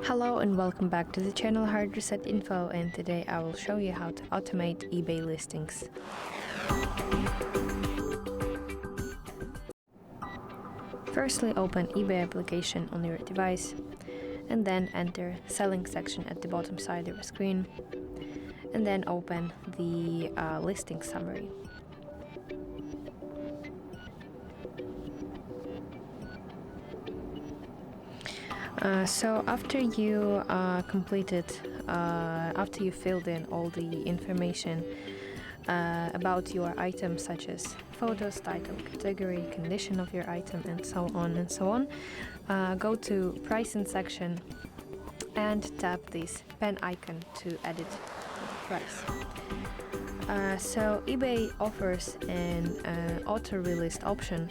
Hello and welcome back to the channel HardReset.Info, and today I will show you how to automate eBay listings. Firstly, open eBay application on your device and then enter selling section at the bottom side of your screen, and then open the listing summary. So after you after you filled in all the information about your item, such as photos, title, category, condition of your item, and so on, go to pricing section and tap this pen icon to edit the price. So eBay offers an auto relist option,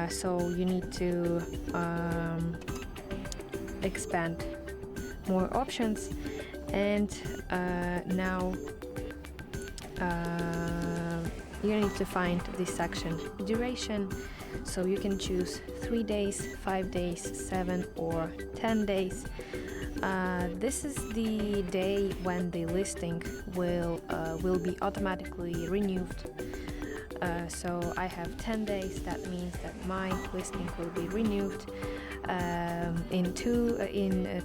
so you need to expand more options, and now you need to find this section duration, so you can choose 3 days, 5 days, 7 or 10 days. This is the day when the listing will be automatically renewed. So I have 10 days. That means that my listing will be renewed in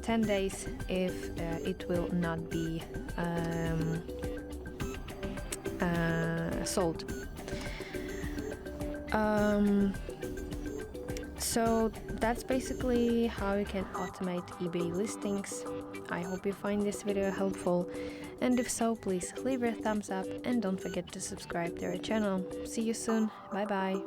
10 days if it will not be sold. So that's basically how you can automate eBay listings. I hope you find this video helpful, and if so, please leave a thumbs up and don't forget to subscribe to our channel. See you soon. Bye bye.